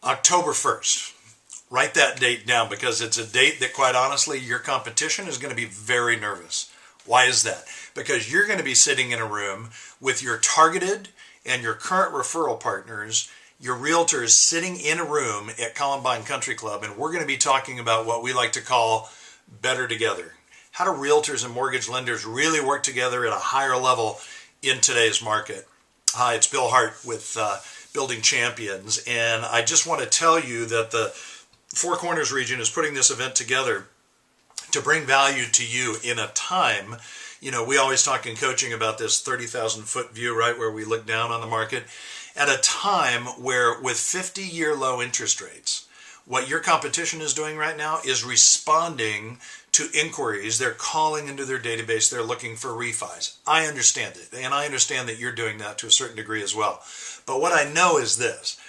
October 1st. Write that date down because it's a date that, quite honestly, your competition is going to be very nervous. Why is that? Because you're going to be sitting in a room with your targeted and your current referral partners, your realtors sitting in a room at Columbine Country Club, and we're going to be talking about what we like to call better together. How do realtors and mortgage lenders really work together at a higher level in today's market? Hi, it's Bill Hart with Building Champions, and I just want to tell you that the Four Corners region is putting this event together to bring value to you in a time. You know, we always talk in coaching about this 30,000 foot view, right, where we look down on the market. At a time where with 50-year low interest rates, what your competition is doing right now is responding to inquiries. They're calling into their database. They're looking for refis. I understand it, and I understand that you're doing that to a certain degree as well. But what I know is this.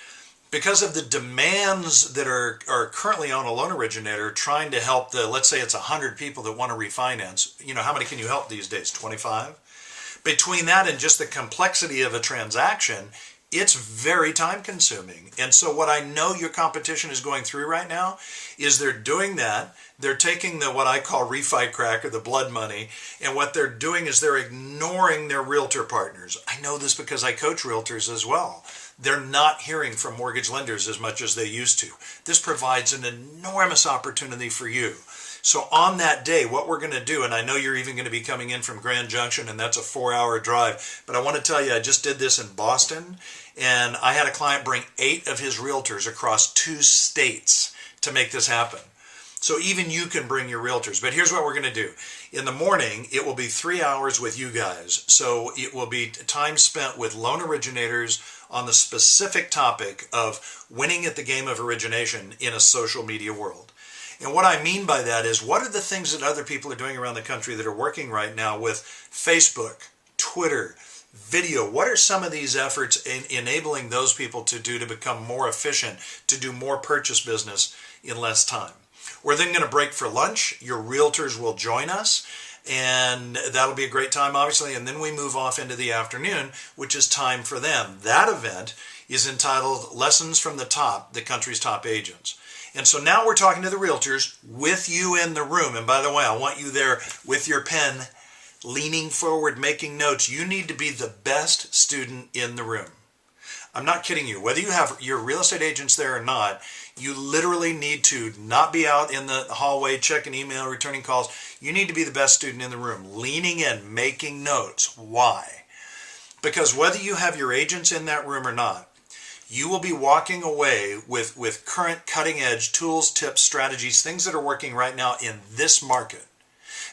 Because of the demands that are currently on a loan originator trying to help let's say it's 100 people that want to refinance, you know, how many can you help these days? 25? Between that and just the complexity of a transaction, it's very time consuming. And so what I know your competition is going through right now is they're doing that. They're taking what I call refi crack or the blood money, and what they're doing is they're ignoring their realtor partners. I know this because I coach realtors as well. They're not hearing from mortgage lenders as much as they used to. This provides an enormous opportunity for you. So on that day, what we're going to do, and I know you're even going to be coming in from Grand Junction, and that's a 4-hour drive, but I want to tell you, I just did this in Boston, and I had a client bring 8 of his realtors across 2 states to make this happen. So even you can bring your realtors. But here's what we're going to do. In the morning, it will be 3 hours with you guys. So it will be time spent with loan originators on the specific topic of winning at the game of origination in a social media world. And what I mean by that is, what are the things that other people are doing around the country that are working right now with Facebook, Twitter, video? What are some of these efforts in enabling those people to do to become more efficient, to do more purchase business in less time? We're then going to break for lunch. Your realtors will join us, and that'll be a great time, obviously. And then we move off into the afternoon, which is time for them. That event is entitled Lessons from the Country's Top Agents. And so now we're talking to the realtors with you in the room. And by the way, I want you there with your pen, leaning forward, making notes. You need to be the best student in the room. I'm not kidding you. Whether you have your real estate agents there or not, you literally need to not be out in the hallway checking email, returning calls. You need to be the best student in the room, leaning in, making notes. Why? Because whether you have your agents in that room or not, you will be walking away with current cutting-edge tools, tips, strategies, things that are working right now in this market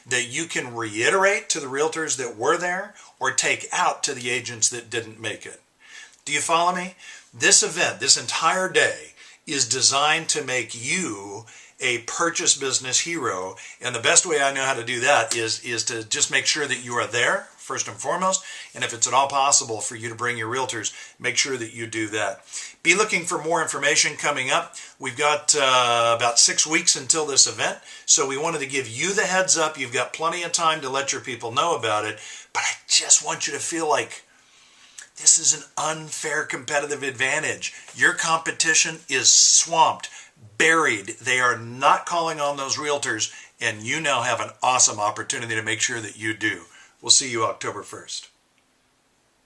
that you can reiterate to the realtors that were there or take out to the agents that didn't make it. Do you follow me? This event, this entire day, is designed to make you a purchase business hero. And the best way I know how to do that is to just make sure that you are there, first and foremost. And if it's at all possible for you to bring your realtors, make sure that you do that. Be looking for more information coming up. We've got about 6 weeks until this event. So we wanted to give you the heads up. You've got plenty of time to let your people know about it. But I just want you to feel like this is an unfair competitive advantage. Your competition is swamped, buried. They are not calling on those realtors, and you now have an awesome opportunity to make sure that you do. We'll see you October 1st.